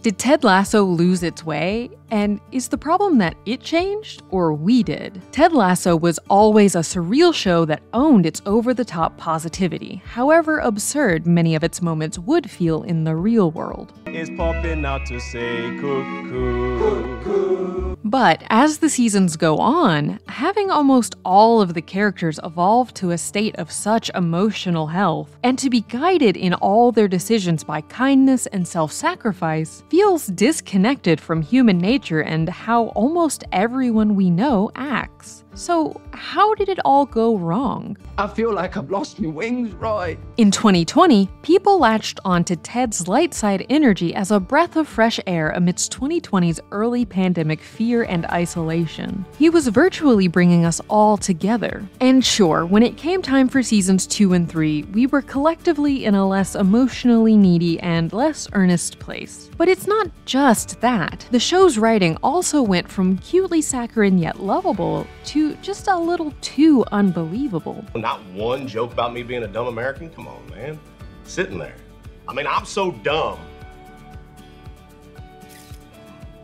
Did Ted Lasso lose its way? And is the problem that it changed, or we did? Ted Lasso was always a surreal show that owned its over-the-top positivity, however absurd many of its moments would feel in the real world. It's popping out to say cuckoo. But as the seasons go on, having almost all of the characters evolve to a state of such emotional health, and to be guided in all their decisions by kindness and self-sacrifice, feels disconnected from human nature and how almost everyone we know acts. So how did it all go wrong? I feel like I've lost my wings, right? In 2020, people latched onto Ted's light side energy as a breath of fresh air amidst 2020's early pandemic fear and isolation. He was virtually bringing us all together. And sure, when it came time for seasons 2 and 3, we were collectively in a less emotionally needy and less earnest place. But it's not just that. The show's writing also went from cutely saccharine yet lovable to just a little too unbelievable. Not one joke about me being a dumb American? Come on, man. Sitting there. I mean, I'm so dumb.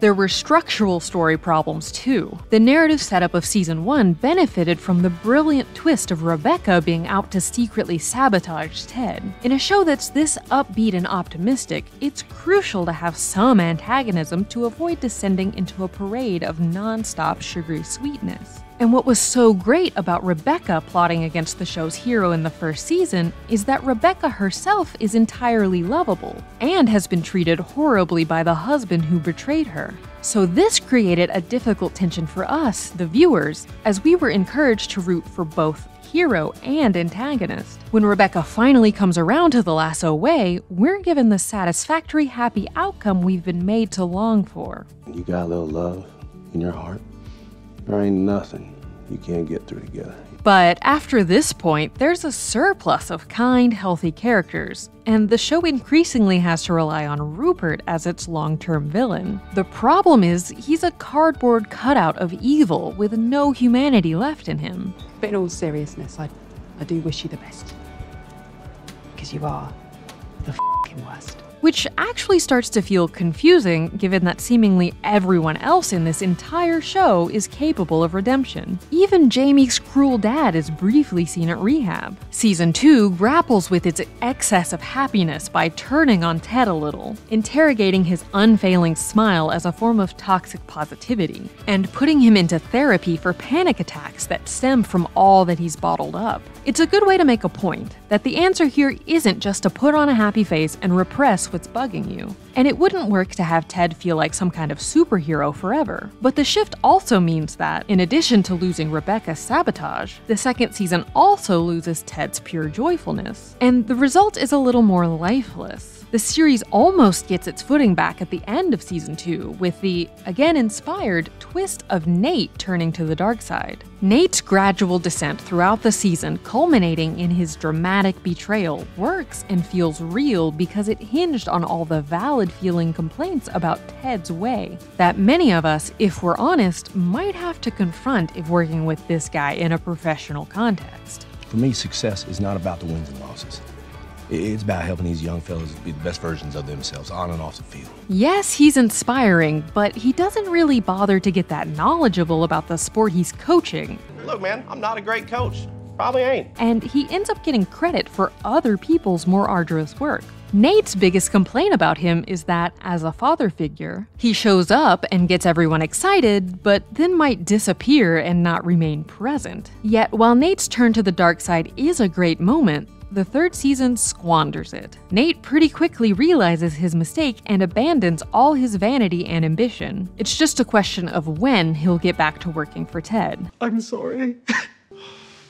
There were structural story problems too. The narrative setup of season 1 benefited from the brilliant twist of Rebecca being out to secretly sabotage Ted. In a show that's this upbeat and optimistic, it's crucial to have some antagonism to avoid descending into a parade of non-stop sugary sweetness. And what was so great about Rebecca plotting against the show's hero in the first season is that Rebecca herself is entirely lovable, and has been treated horribly by the husband who betrayed her. So this created a difficult tension for us, the viewers, as we were encouraged to root for both hero and antagonist. When Rebecca finally comes around to the Lasso way, we're given the satisfactory, happy outcome we've been made to long for. You got a little love in your heart. There ain't nothing you can't get through together. But after this point, there's a surplus of kind, healthy characters, and the show increasingly has to rely on Rupert as its long-term villain. The problem is, he's a cardboard cutout of evil with no humanity left in him. But in all seriousness, I do wish you the best. Because you are the f***ing worst. Which actually starts to feel confusing given that seemingly everyone else in this entire show is capable of redemption. Even Jamie's cruel dad is briefly seen at rehab. Season 2 grapples with its excess of happiness by turning on Ted a little, interrogating his unfailing smile as a form of toxic positivity, and putting him into therapy for panic attacks that stem from all that he's bottled up. It's a good way to make a point that the answer here isn't just to put on a happy face and repress what's bugging you. And it wouldn't work to have Ted feel like some kind of superhero forever. But the shift also means that, in addition to losing Rebecca's sabotage, the second season also loses Ted's pure joyfulness. And the result is a little more lifeless. The series almost gets its footing back at the end of season 2, with the, again inspired, twist of Nate turning to the dark side. Nate's gradual descent throughout the season, culminating in his dramatic betrayal, works and feels real because it hinged on all the valid feeling complaints about Ted's way that many of us, if we're honest, might have to confront if working with this guy in a professional context. For me, success is not about the wins and losses. It's about helping these young fellas be the best versions of themselves on and off the field. Yes, he's inspiring, but he doesn't really bother to get that knowledgeable about the sport he's coaching. Look, man, I'm not a great coach. Probably ain't. And he ends up getting credit for other people's more arduous work. Nate's biggest complaint about him is that, as a father figure, he shows up and gets everyone excited, but then might disappear and not remain present. Yet, while Nate's turn to the dark side is a great moment, the third season squanders it. Nate pretty quickly realizes his mistake and abandons all his vanity and ambition. It's just a question of when he'll get back to working for Ted. I'm sorry.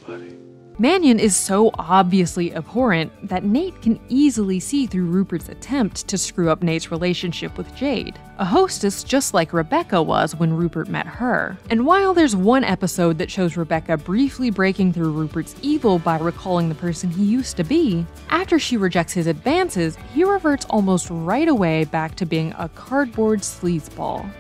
Buddy. Mannion is so obviously abhorrent that Nate can easily see through Rupert's attempt to screw up Nate's relationship with Jade, a hostess just like Rebecca was when Rupert met her. And while there's one episode that shows Rebecca briefly breaking through Rupert's evil by recalling the person he used to be, after she rejects his advances, he reverts almost right away back to being a cardboard sleazeball.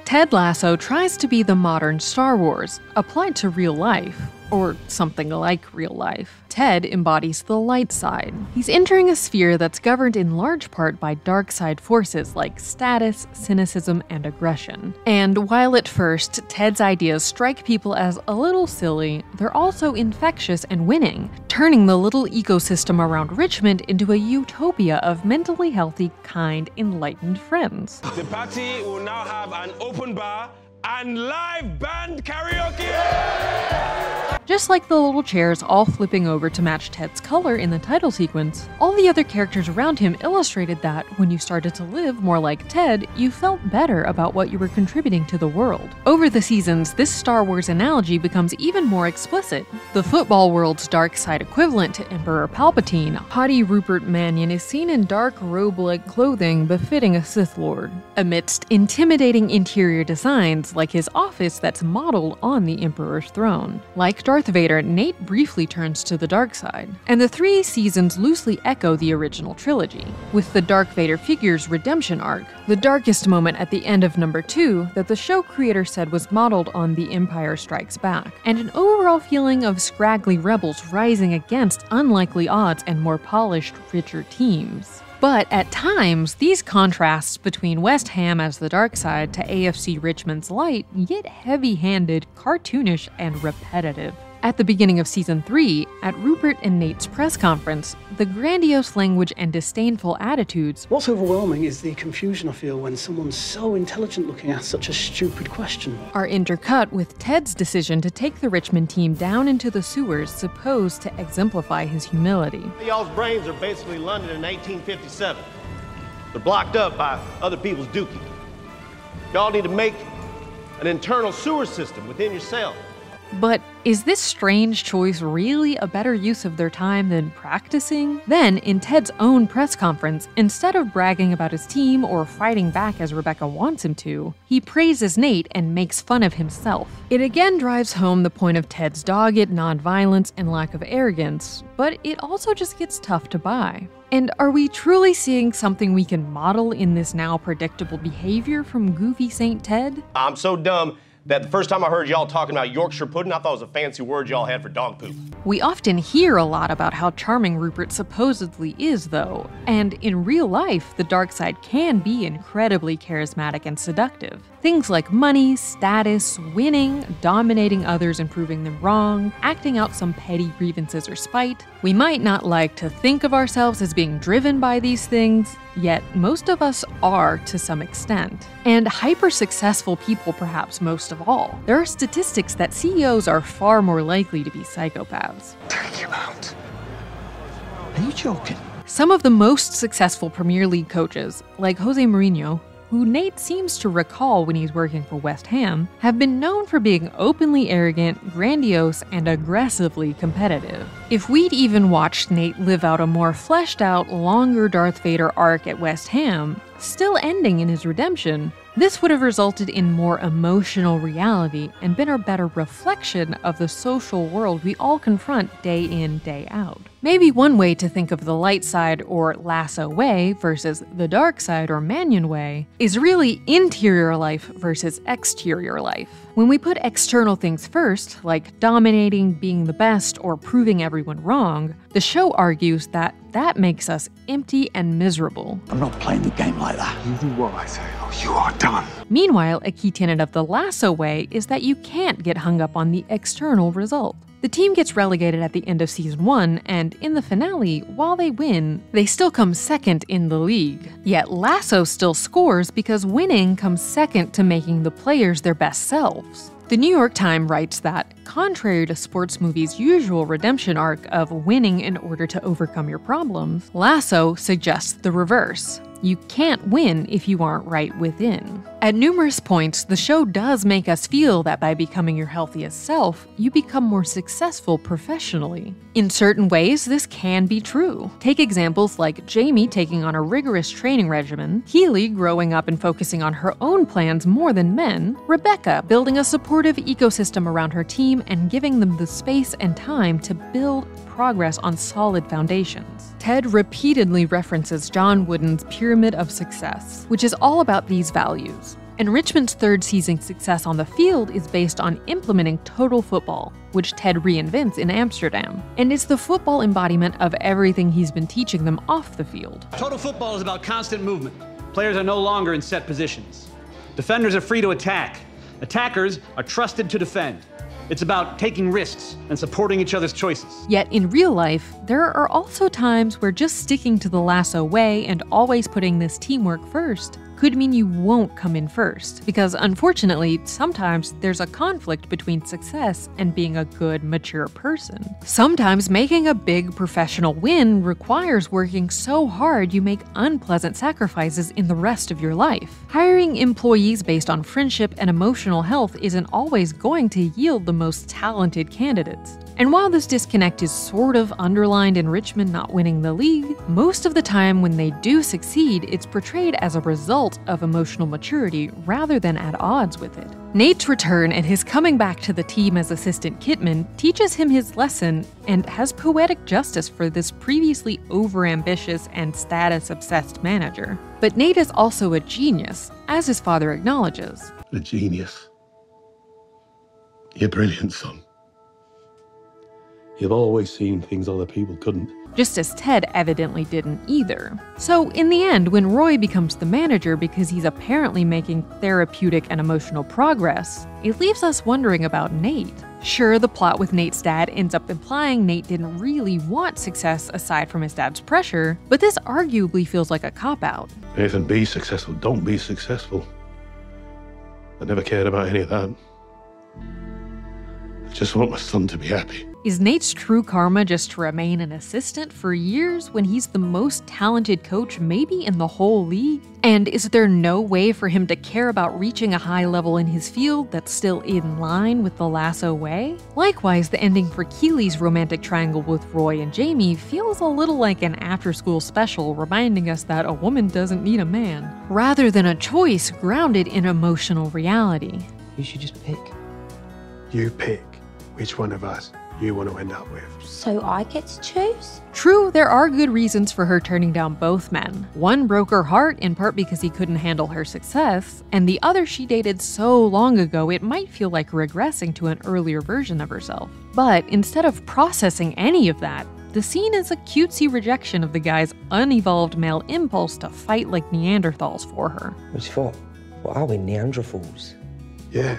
Ted Lasso tries to be the modern Star Wars, applied to real life. or something like real life. Ted embodies the light side. He's entering a sphere that's governed in large part by dark side forces like status, cynicism, and aggression. And while at first, Ted's ideas strike people as a little silly, they're also infectious and winning, turning the little ecosystem around Richmond into a utopia of mentally healthy, kind, enlightened friends. The party will now have an open bar and live band karaoke! Just like the little chairs all flipping over to match Ted's color in the title sequence, all the other characters around him illustrated that when you started to live more like Ted, you felt better about what you were contributing to the world. Over the seasons, this Star Wars analogy becomes even more explicit. The football world's dark side equivalent to Emperor Palpatine, haughty Rupert Mannion is seen in dark robe-like clothing befitting a Sith Lord, amidst intimidating interior designs like his office that's modeled on the Emperor's throne. Like Darth Vader, Nate briefly turns to the dark side, and the 3 seasons loosely echo the original trilogy, with the Darth Vader figure's redemption arc, the darkest moment at the end of number 2 that the show creator said was modeled on The Empire Strikes Back, and an overall feeling of scraggly rebels rising against unlikely odds and more polished, richer teams. But at times, these contrasts between West Ham as the dark side to AFC Richmond's light get heavy-handed, cartoonish, and repetitive. At the beginning of Season 3, at Rupert and Nate's press conference, the grandiose language and disdainful attitudes— What's overwhelming is the confusion I feel when someone's so intelligent looking at such a stupid question. —are intercut with Ted's decision to take the Richmond team down into the sewers supposed to exemplify his humility. Y'all's brains are basically London in 1857. They're blocked up by other people's dookie. Y'all need to make an internal sewer system within yourself. But is this strange choice really a better use of their time than practicing? Then, in Ted's own press conference, instead of bragging about his team or fighting back as Rebecca wants him to, he praises Nate and makes fun of himself. It again drives home the point of Ted's dogged nonviolence and lack of arrogance, but it also just gets tough to buy. And are we truly seeing something we can model in this now predictable behavior from goofy St. Ted? I'm so dumb that the first time I heard y'all talking about Yorkshire pudding, I thought it was a fancy word y'all had for dog poop. We often hear a lot about how charming Rupert supposedly is, though, and in real life, the dark side can be incredibly charismatic and seductive. Things like money, status, winning, dominating others and proving them wrong, acting out some petty grievances or spite. We might not like to think of ourselves as being driven by these things, yet most of us are to some extent. And hyper-successful people perhaps most of all. There are statistics that CEOs are far more likely to be psychopaths. Take him out. Are you joking? Some of the most successful Premier League coaches, like Jose Mourinho, who Nate seems to recall when he's working for West Ham, have been known for being openly arrogant, grandiose, and aggressively competitive. If we'd even watched Nate live out a more fleshed out, longer Darth Vader arc at West Ham, still ending in his redemption, this would have resulted in more emotional reality and been a better reflection of the social world we all confront day in, day out. Maybe one way to think of the light side or Lasso way versus the dark side or Mannion way is really interior life versus exterior life. When we put external things first, like dominating, being the best, or proving everyone wrong, the show argues that that makes us empty and miserable. I'm not playing the game like that. You do what I say, or you are done. Meanwhile, a key tenet of the Lasso way is that you can't get hung up on the external result. The team gets relegated at the end of Season 1, and in the finale, while they win, they still come second in the league. Yet Lasso still scores because winning comes second to making the players their best selves. The New York Times writes that, contrary to sports movies' usual redemption arc of winning in order to overcome your problems, Lasso suggests the reverse. You can't win if you aren't right within. At numerous points, the show does make us feel that by becoming your healthiest self, you become more successful professionally. In certain ways, this can be true. Take examples like Jamie taking on a rigorous training regimen, Keely growing up and focusing on her own plans more than men, Rebecca building a supportive ecosystem around her team and giving them the space and time to build progress on solid foundations. Ted repeatedly references John Wooden's Pyramid of Success, which is all about these values. And Richmond's third season success on the field is based on implementing total football, which Ted reinvents in Amsterdam, and is the football embodiment of everything he's been teaching them off the field. Total football is about constant movement. Players are no longer in set positions. Defenders are free to attack. Attackers are trusted to defend. It's about taking risks and supporting each other's choices. Yet in real life, there are also times where just sticking to the Lasso way and always putting this teamwork first could mean you won't come in first, because unfortunately, sometimes there's a conflict between success and being a good, mature person. Sometimes making a big professional win requires working so hard you make unpleasant sacrifices in the rest of your life. Hiring employees based on friendship and emotional health isn't always going to yield the most talented candidates. And while this disconnect is sort of underlined in Richmond not winning the league, most of the time when they do succeed, it's portrayed as a result of emotional maturity rather than at odds with it. Nate's return and his coming back to the team as assistant kitman teaches him his lesson and has poetic justice for this previously overambitious and status-obsessed manager. But Nate is also a genius, as his father acknowledges. A genius. You're brilliant, son. You've always seen things other people couldn't. Just as Ted evidently didn't either. So in the end, when Roy becomes the manager because he's apparently making therapeutic and emotional progress, it leaves us wondering about Nate. Sure, the plot with Nate's dad ends up implying Nate didn't really want success aside from his dad's pressure, but this arguably feels like a cop-out. Nathan, be successful. Don't be successful. I never cared about any of that. I just want my son to be happy. Is Nate's true karma just to remain an assistant for years when he's the most talented coach maybe in the whole league? And is there no way for him to care about reaching a high level in his field that's still in line with the Lasso way? Likewise, the ending for Keely's romantic triangle with Roy and Jamie feels a little like an after-school special reminding us that a woman doesn't need a man, rather than a choice grounded in emotional reality. You should just pick. You pick which one of us you want to end up with. So I get to choose? True, there are good reasons for her turning down both men. One broke her heart in part because he couldn't handle her success, and the other she dated so long ago it might feel like regressing to an earlier version of herself. But instead of processing any of that, the scene is a cutesy rejection of the guy's unevolved male impulse to fight like Neanderthals for her. Which for? What are we, Neanderthals? Yeah,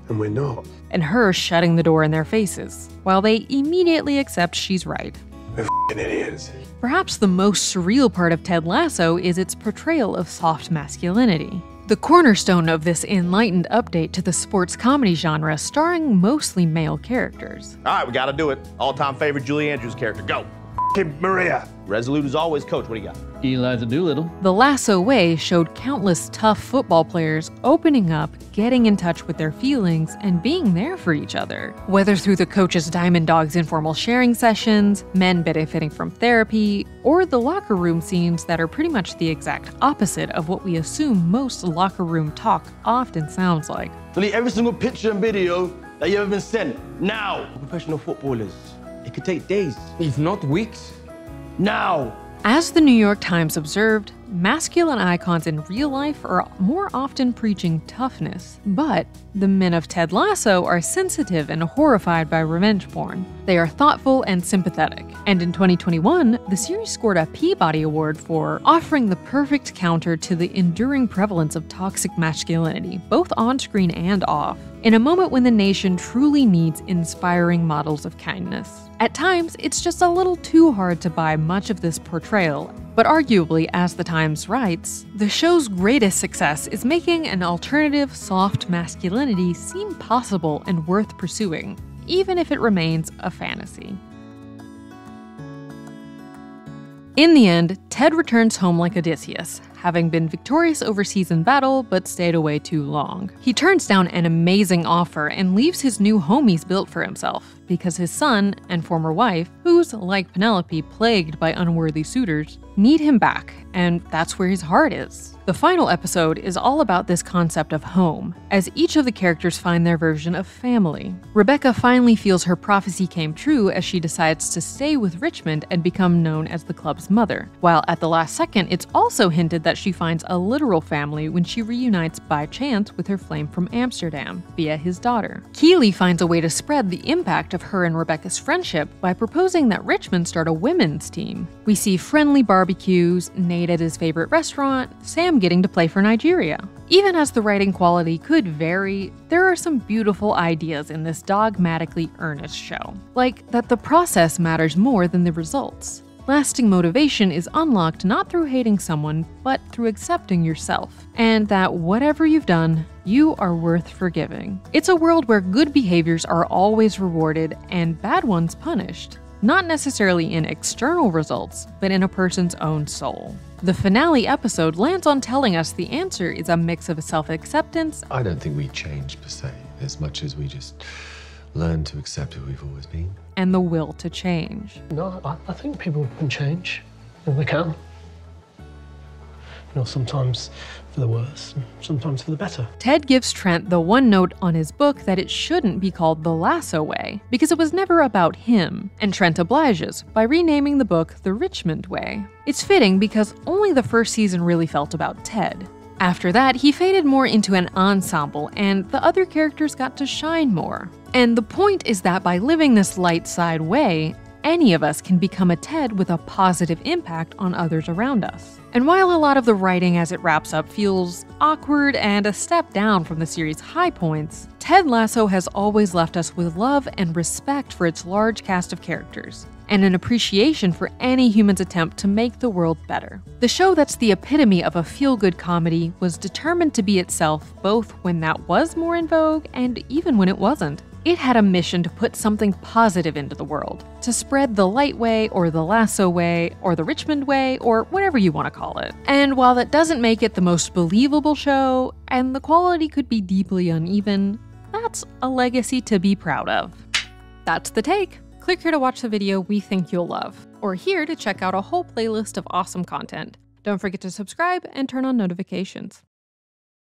and we're not. And her shutting the door in their faces, while they immediately accept she's right. We're f***ing idiots. Perhaps the most surreal part of Ted Lasso is its portrayal of soft masculinity. The cornerstone of this enlightened update to the sports comedy genre starring mostly male characters. All right, we gotta do it. All-time favorite Julie Andrews character, go. Maria. Resolute as always, coach, what do you got? Eliza Doolittle. The Lasso Way showed countless tough football players opening up, getting in touch with their feelings, and being there for each other. Whether through the coach's Diamond Dogs informal sharing sessions, men benefiting from therapy, or the locker room scenes that are pretty much the exact opposite of what we assume most locker room talk often sounds like. Delete every single picture and video that you've ever been sent, now! Professional footballers, it could take days. If not weeks. Now! As the New York Times observed, masculine icons in real life are more often preaching toughness, but the men of Ted Lasso are sensitive and horrified by revenge porn. They are thoughtful and sympathetic, and in 2021, the series scored a Peabody Award for offering the perfect counter to the enduring prevalence of toxic masculinity, both on-screen and off, in a moment when the nation truly needs inspiring models of kindness. At times, it's just a little too hard to buy much of this portrayal, but arguably, as the Times writes, the show's greatest success is making an alternative, soft masculinity seem possible and worth pursuing, even if it remains a fantasy. In the end, Ted returns home like Odysseus, having been victorious overseas in battle but stayed away too long. He turns down an amazing offer and leaves his new home he's built for himself, because his son and former wife, who's, like Penelope, plagued by unworthy suitors, need him back, and that's where his heart is. The final episode is all about this concept of home, as each of the characters find their version of family. Rebecca finally feels her prophecy came true as she decides to stay with Richmond and become known as the club's mother, while at the last second it's also hinted that that she finds a literal family when she reunites by chance with her flame from Amsterdam via his daughter. Keeley finds a way to spread the impact of her and Rebecca's friendship by proposing that Richmond start a women's team. We see friendly barbecues, Nate at his favorite restaurant, Sam getting to play for Nigeria. Even as the writing quality could vary, there are some beautiful ideas in this dogmatically earnest show. Like that the process matters more than the results. Lasting motivation is unlocked not through hating someone, but through accepting yourself. And that whatever you've done, you are worth forgiving. It's a world where good behaviors are always rewarded and bad ones punished. Not necessarily in external results, but in a person's own soul. The finale episode lands on telling us the answer is a mix of self-acceptance. I don't think we change per se, as much as we just learn to accept who we've always been. And the will to change. No, I think people can change. And they can. You know, sometimes for the worse, and sometimes for the better. Ted gives Trent the one note on his book that it shouldn't be called The Lasso Way, because it was never about him, and Trent obliges by renaming the book The Richmond Way. It's fitting because only the first season really felt about Ted. After that, he faded more into an ensemble, and the other characters got to shine more. And the point is that by living this light side way, any of us can become a Ted with a positive impact on others around us. And while a lot of the writing as it wraps up feels awkward and a step down from the series' high points, Ted Lasso has always left us with love and respect for its large cast of characters, and an appreciation for any human's attempt to make the world better. The show that's the epitome of a feel-good comedy was determined to be itself both when that was more in vogue and even when it wasn't. It had a mission to put something positive into the world, to spread the light way, or the Lasso way, or the Richmond way, or whatever you want to call it. And while that doesn't make it the most believable show, and the quality could be deeply uneven, that's a legacy to be proud of. That's The Take. Click here to watch the video we think you'll love, or here to check out a whole playlist of awesome content. Don't forget to subscribe and turn on notifications.